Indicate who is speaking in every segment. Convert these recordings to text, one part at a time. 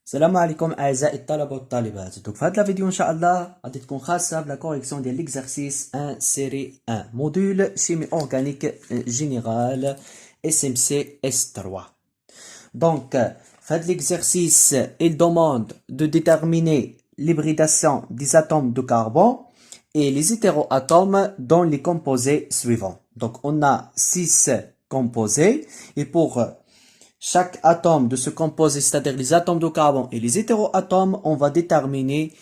Speaker 1: السلام عليكم أعزائي الطلبة والطالبات. Donc في هذا الفيديو إن شاء الله غادي تكون خاصة بلا كوريكسيون ديال l'exercice 1 série 1 module chimie organique générale SMC S3. Donc في هذا l'exercice il demande de déterminer l'hybridation des atomes de carbone et les hétéroatomes dans les composés suivants. Donc on a 6 composés et pour chaque atome de ce composé, c'est-à-dire les atomes de carbone et les hétéroatomes, on va déterminer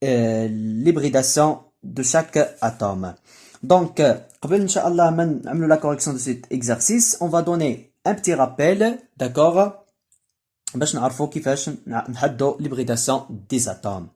Speaker 1: l'hybridation de chaque atome. Donc, قبل إن شاء الله من نعملوا la correction de cet exercice, on va donner un petit rappel, d'accord, باش نعرفوا كيفاش نحدوا l'hybridation des atomes.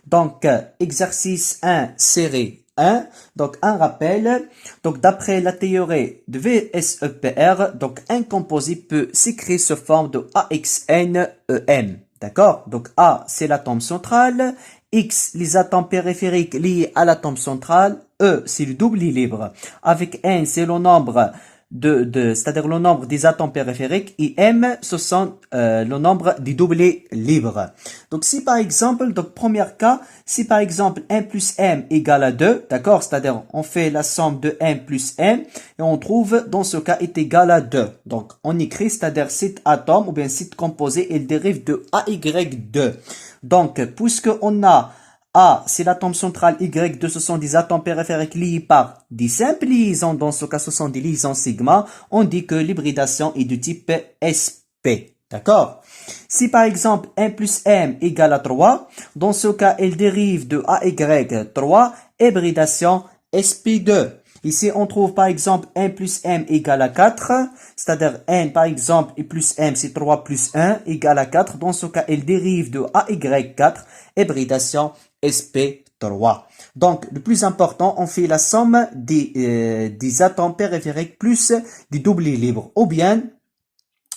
Speaker 1: Donc, exercice 1, série 1. Donc, un rappel. Donc, d'après la théorie de VSEPR, donc, un composé peut s'écrire sous forme de AXNEM. D'accord? Donc, A, c'est l'atome central. X, les atomes périphériques liés à l'atome central. E, c'est le double libre. Avec N, c'est le nombre c'est-à-dire le nombre des atomes périphériques, et M, ce sont le nombre des doublés libres. Donc si par exemple, donc premier cas, si par exemple 1 plus M égale à 2, d'accord, c'est-à-dire on fait la somme de M plus M, et on trouve dans ce cas est égal à 2. Donc on écrit, c'est-à-dire cet atome, ou bien cet composé, il dérive de AY2. Donc puisque on a A, c'est l'atome central, Y2, ce sont des atomes périphériques liés par des simples liaisons, dans ce cas ce sont des liaisons sigma, on dit que l'hybridation est de type SP. D'accord? Si par exemple 1 plus M égale à 3, dans ce cas elle dérive de AY3, hybridation SP2. Ici, on trouve par exemple 1 plus M égale à 4, c'est-à-dire N par exemple et plus M c'est 3 plus 1 égale à 4. Dans ce cas, elle dérive de AY4, hybridation SP3. Donc, le plus important, on fait la somme des atomes périphériques plus des doublés libres. Ou bien,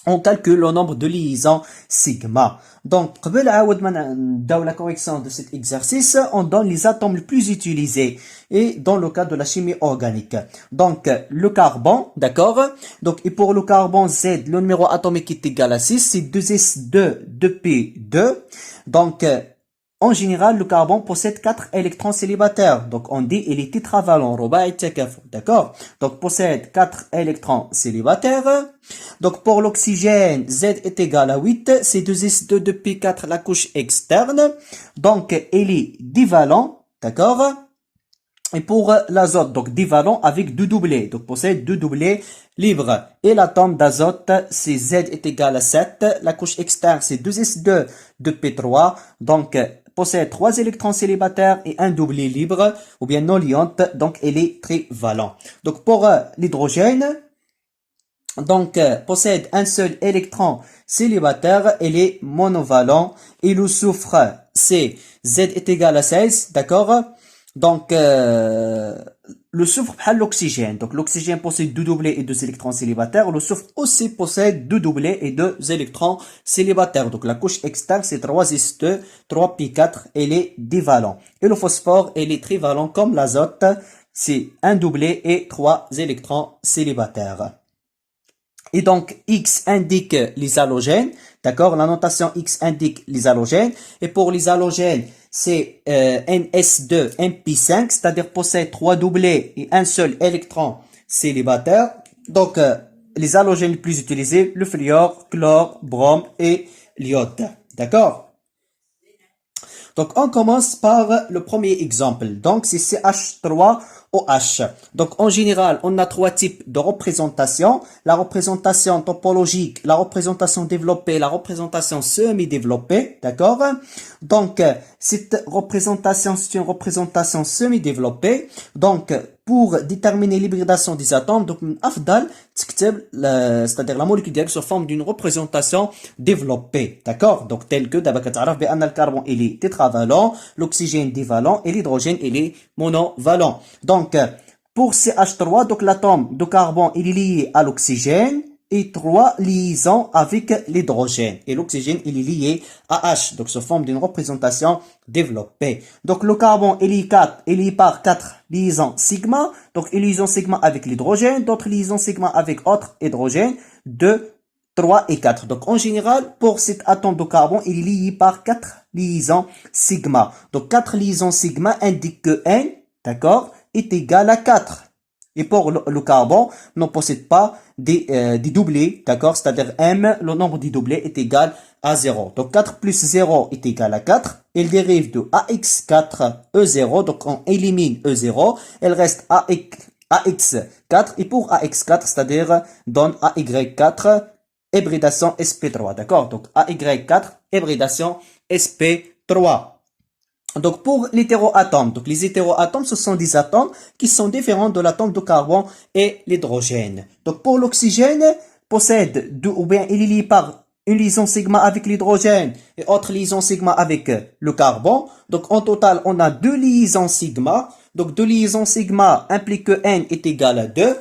Speaker 1: on calcule le nombre de liaisons sigma. Donc, قبل عاود ما نبداو la correction de cet exercice, on donne les atomes les plus utilisés et dans le cas de la chimie organique. Donc, le carbone, d'accord? Donc, et pour le carbone Z, le numéro atomique est égal à 6, c'est 2s2 2p2. Donc, en général, le carbone possède 4 électrons célibataires. Donc, on dit il est tétravalent, ruba'i takaffu. D'accord? Donc, possède 4 électrons célibataires. Donc, pour l'oxygène, Z est égal à 8. C'est 2s2 2p4, la couche externe. Donc, il est divalent. D'accord? Et pour l'azote, donc divalent avec deux doublés, donc possède deux doublés libres. Et l'atome d'azote, c'est Z est égal à 7. La couche externe, c'est 2s2 2p3. Donc, possède 3 électrons célibataires et un doublé libre, ou bien non liante, donc elle est trivalent. Donc, pour l'hydrogène, donc, possède un seul électron célibataire, elle est monovalent. Et le soufre, c'est Z est égal à 16, d'accord? Donc, le soufre prend l'oxygène. Donc, l'oxygène possède deux doublés et deux électrons célibataires. Le soufre aussi possède deux doublés et deux électrons célibataires. Donc, la couche externe, c'est 3s2, 3p4, elle est divalent. Et le phosphore, elle est trivalent comme l'azote. C'est un doublé et 3 électrons célibataires. Et donc, X indique les halogènes. D'accord? La notation X indique les halogènes. Et pour les halogènes, c'est NS2, MP5, c'est-à-dire possède 3 doublés et un seul électron célibataire. Donc, les halogènes les plus utilisés, le fluor, chlore, brome et l'iode. D'accord? Donc, on commence par le premier exemple. Donc, c'est CH3OH. Donc, en général, on a trois types de représentation. La représentation topologique, la représentation développée, la représentation semi-développée. D'accord? Donc, cette représentation, c'est une représentation semi-développée. Donc, pour déterminer l'hybridation des atomes, donc, c'est-à-dire la molécule directe sous forme d'une représentation développée. D'accord? Donc, tel que, d'abord, le carbone, il est tétravalent, l'oxygène divalent et l'hydrogène, il est monovalent. Donc, pour CH3, donc, l'atome de carbone, il est lié à l'oxygène et 3 liaisons avec l'hydrogène. Et l'oxygène, il est lié à H, donc sous forme d'une représentation développée. Donc, le carbone, il est lié par 4 liaisons sigma. Donc, une liaison sigma avec l'hydrogène, d'autres liaisons sigma avec autre hydrogène, 2 3 et 4. Donc, en général, pour cet atome de carbone, il est lié par 4 liaisons sigma. Donc, 4 liaisons sigma indiquent que N, d'accord, est égal à 4. Et pour le carbone, ne possède pas des doublés, d'accord, c'est-à-dire M, le nombre des doublés est égal à 0. Donc, 4 plus 0 est égal à 4. Il dérive de AX4E0, donc on élimine E0. Il reste AX4, et pour AX4, c'est-à-dire donne AY4, hybridation sp3, d'accord? Donc, AY4, hybridation sp3. Donc, pour l'hétéroatome, donc les hétéroatomes, ce sont des atomes qui sont différents de l'atome de carbone et l'hydrogène. Donc, pour l'oxygène, possède ou bien il est lié par une liaison sigma avec l'hydrogène et autre liaison sigma avec le carbone. Donc, en total, on a 2 liaisons sigma. Donc, 2 liaisons sigma impliquent que N est égal à 2.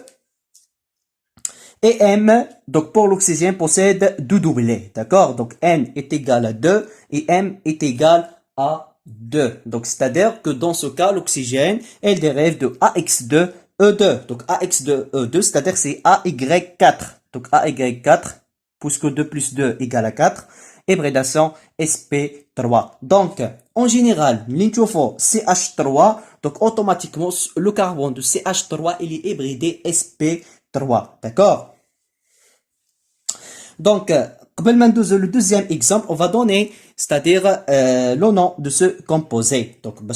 Speaker 1: Et M, donc pour l'oxygène, possède 2 doublés. D'accord? Donc, N est égal à 2 et M est égal à 2. Donc, c'est-à-dire que dans ce cas, l'oxygène, elle dérive de AX2E2. Donc, AX2E2, c'est-à-dire c'est AY4. Donc, AY4, puisque 2 plus 2 égale à 4. Hybridation sp3. Donc, en général, l'introfo CH3, donc automatiquement, le carbone de CH3, il est hybridé sp3. D'accord? Donc, le deuxième exemple, on va donner, c'est-à-dire le nom de ce composé. Donc, le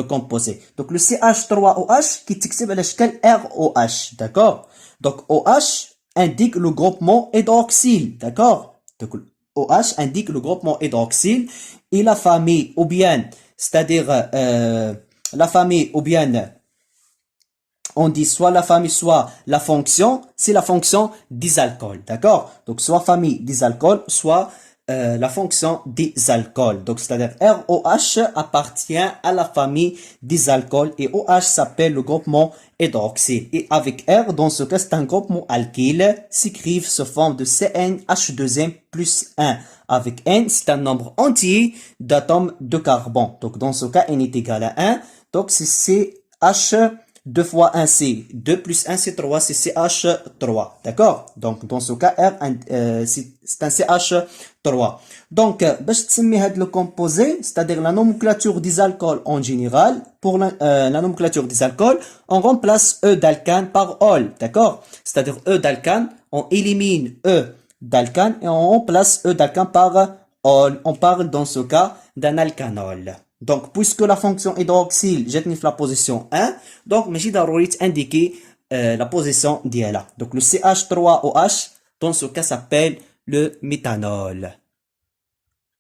Speaker 1: composé. Donc, le CH3OH qui t'exhibe à l'échelle ROH. D'accord? Donc, OH indique le groupement hydroxyle. D'accord? Donc, OH indique le groupement hydroxyle et la famille ou bien, c'est-à-dire la famille ou bien on dit soit la famille, soit la fonction, c'est la fonction des alcools, d'accord? Donc, soit famille des alcools, soit la fonction des alcools. Donc, c'est-à-dire ROH appartient à la famille des alcools et OH s'appelle le groupement hydroxyle. Et avec R, dans ce cas, c'est un groupement alkyle, s'écrivent sous forme de CnH2n plus 1. Avec N, c'est un nombre entier d'atomes de carbone. Donc, dans ce cas, N est égal à 1. Donc, c'est CH 2 fois 1 C, 2 plus 1 c'est 3, c'est CH3, d'accord? Donc, dans ce cas, R, c'est un CH3. Donc, باش تسمي هاد le composé, c'est-à-dire la nomenclature des alcools en général, pour la nomenclature des alcools, on remplace E d'alcane par ol, d'accord? C'est-à-dire E d'alcane, on élimine E d'alcane et on remplace E d'alcane par ol. On parle dans ce cas d'un alcanol. Donc, puisque la fonction hydroxyle j'étnif la position 1, donc, mais j'ai indiquer la position d'ILA. Donc, le CH3OH, dans ce cas, s'appelle le méthanol.